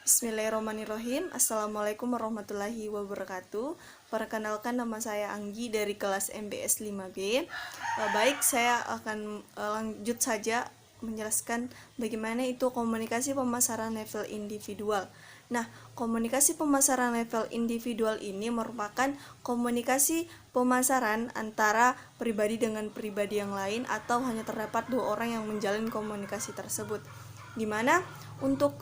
Bismillahirrahmanirrahim. Assalamualaikum warahmatullahi wabarakatuh. Perkenalkan, nama saya Anggi dari kelas MBS 5B. Baik, saya akan lanjut saja menjelaskan bagaimana itu komunikasi pemasaran level individual. Nah, komunikasi pemasaran level individual ini merupakan komunikasi pemasaran antara pribadi dengan pribadi yang lain atau hanya terdapat dua orang yang menjalin komunikasi tersebut. Dimana untuk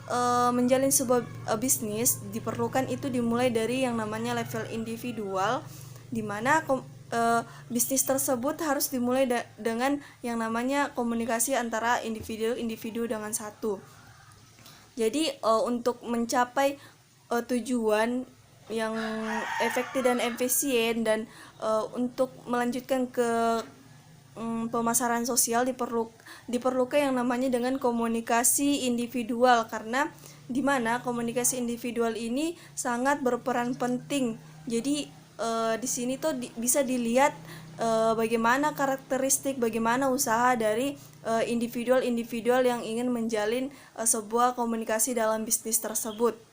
menjalin sebuah bisnis diperlukan itu dimulai dari yang namanya level individual, dimana bisnis tersebut harus dimulai dengan yang namanya komunikasi antara individu dengan satu. Jadi untuk mencapai tujuan yang efektif dan efisien dan untuk melanjutkan ke pemasaran sosial diperlukan yang namanya dengan komunikasi individual, karena dimana komunikasi individual ini sangat berperan penting. Jadi di sini tuh bisa dilihat bagaimana karakteristik, bagaimana usaha dari individual yang ingin menjalin sebuah komunikasi dalam bisnis tersebut.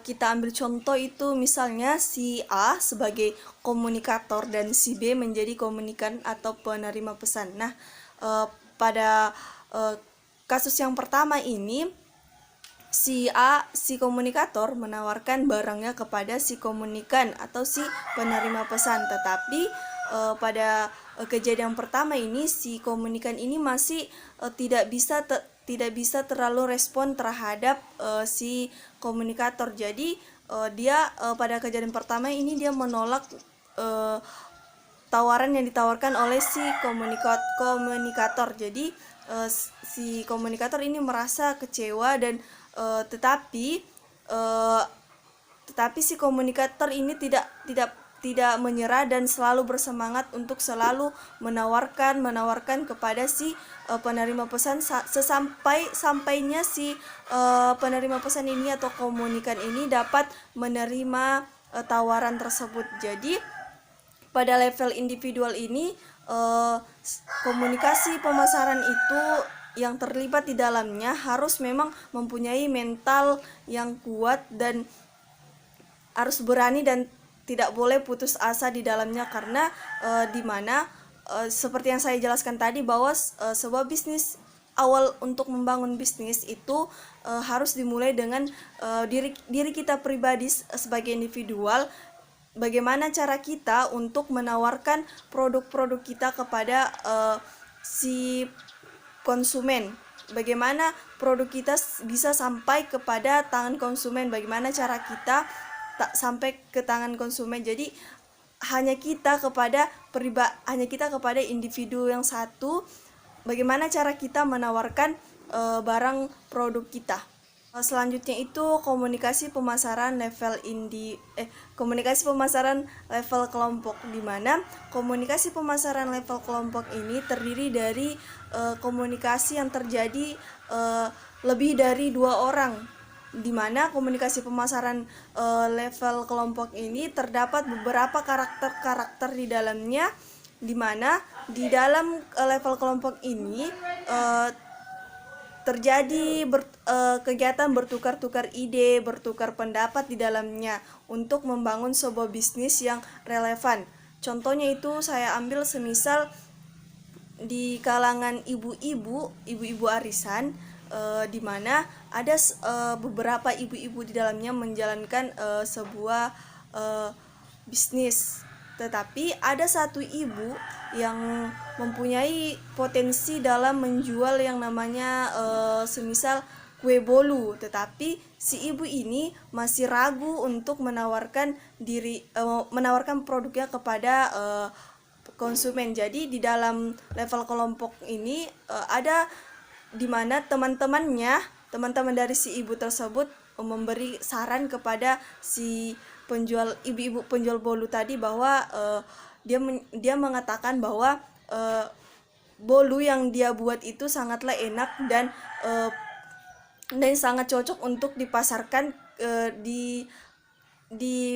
Kita ambil contoh itu misalnya si A sebagai komunikator dan si B menjadi komunikan atau penerima pesan. Nah, pada kasus yang pertama ini si A, si komunikator menawarkan barangnya kepada si komunikan atau si penerima pesan, tetapi pada kejadian pertama ini si komunikan ini masih tidak bisa terlalu respon terhadap si komunikator. Jadi dia pada kejadian pertama ini dia menolak tawaran yang ditawarkan oleh si komunikator. Jadi si komunikator ini merasa kecewa dan tetapi si komunikator ini tidak menyerah dan selalu bersemangat untuk selalu menawarkan kepada si penerima pesan sampainya si penerima pesan ini atau komunikan ini dapat menerima tawaran tersebut. Jadi pada level individual ini komunikasi pemasaran itu yang terlibat di dalamnya harus memang mempunyai mental yang kuat dan harus berani dan tidak boleh putus asa di dalamnya, karena dimana seperti yang saya jelaskan tadi bahwa sebuah bisnis, awal untuk membangun bisnis itu harus dimulai dengan diri kita pribadi sebagai individual. Bagaimana cara kita untuk menawarkan produk-produk kita kepada si konsumen, bagaimana produk kita bisa sampai kepada tangan konsumen, bagaimana cara kita sampai ke tangan konsumen. Jadi hanya kita kepada individu yang satu, bagaimana cara kita menawarkan barang produk kita. Selanjutnya itu komunikasi pemasaran level kelompok, di mana komunikasi pemasaran level kelompok ini terdiri dari komunikasi yang terjadi lebih dari dua orang, di mana komunikasi pemasaran level kelompok ini terdapat beberapa karakter di dalamnya, di mana di dalam level kelompok ini terjadi kegiatan bertukar-tukar ide, bertukar pendapat di dalamnya untuk membangun sebuah bisnis yang relevan. Contohnya itu saya ambil semisal di kalangan ibu-ibu arisan, di mana ada beberapa ibu-ibu di dalamnya menjalankan sebuah bisnis. Tetapi ada satu ibu yang mempunyai potensi dalam menjual yang namanya semisal kue bolu, tetapi si ibu ini masih ragu untuk menawarkan produknya kepada konsumen. Jadi di dalam level kelompok ini ada di mana teman-teman dari si ibu tersebut memberi saran kepada si ibu-ibu penjual bolu tadi bahwa dia mengatakan bahwa bolu yang dia buat itu sangatlah enak dan sangat cocok untuk dipasarkan di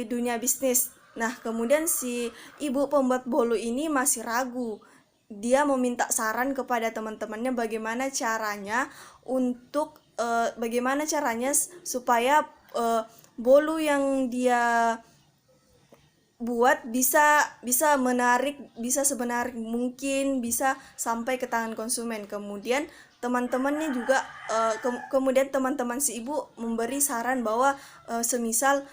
dunia bisnis. Nah, kemudian si ibu pembuat bolu ini masih ragu. Dia meminta saran kepada teman-temannya bagaimana caranya untuk bagaimana caranya supaya bolu yang dia buat bisa semenarik mungkin, bisa sampai ke tangan konsumen. Kemudian teman-temannya juga kemudian teman-teman si ibu memberi saran bahwa semisal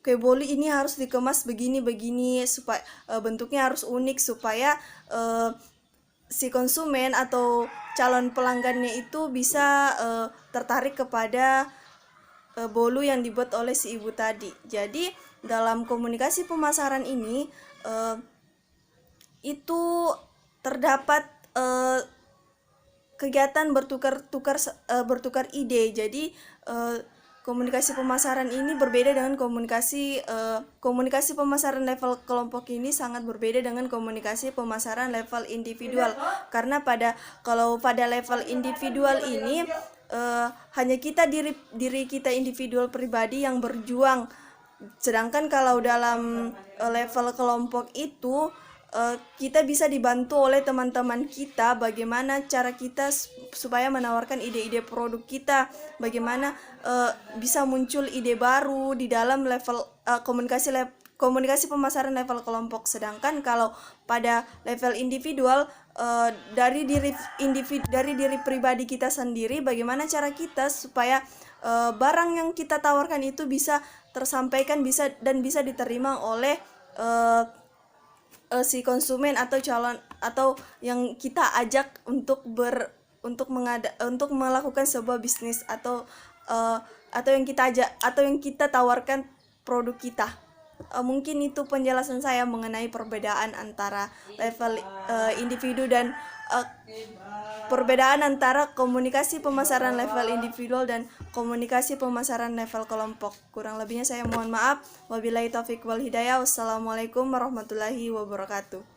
kue bolu ini harus dikemas begini supaya bentuknya harus unik supaya si konsumen atau calon pelanggannya itu bisa tertarik kepada bolu yang dibuat oleh si ibu tadi. Jadi dalam komunikasi pemasaran ini itu terdapat kegiatan bertukar ide. Jadi komunikasi pemasaran ini berbeda dengan komunikasi pemasaran level kelompok ini sangat berbeda dengan komunikasi pemasaran level individual, karena kalau pada level individual ini hanya diri kita individual pribadi yang berjuang, sedangkan kalau dalam level kelompok itu kita bisa dibantu oleh teman-teman kita, bagaimana cara kita supaya menawarkan ide-ide produk kita, bagaimana bisa muncul ide baru di dalam level komunikasi pemasaran level kelompok. Sedangkan kalau pada level individual, dari diri pribadi kita sendiri, bagaimana cara kita supaya barang yang kita tawarkan itu bisa tersampaikan, bisa diterima oleh si konsumen atau calon atau yang kita ajak untuk melakukan sebuah bisnis atau yang kita tawarkan produk kita. Mungkin itu penjelasan saya mengenai perbedaan antara level individu dan perbedaan antara komunikasi pemasaran level individual dan komunikasi pemasaran level kelompok. Kurang lebihnya saya mohon maaf. Wabillahi taufiq wal hidayah. Wassalamualaikum warahmatullahi wabarakatuh.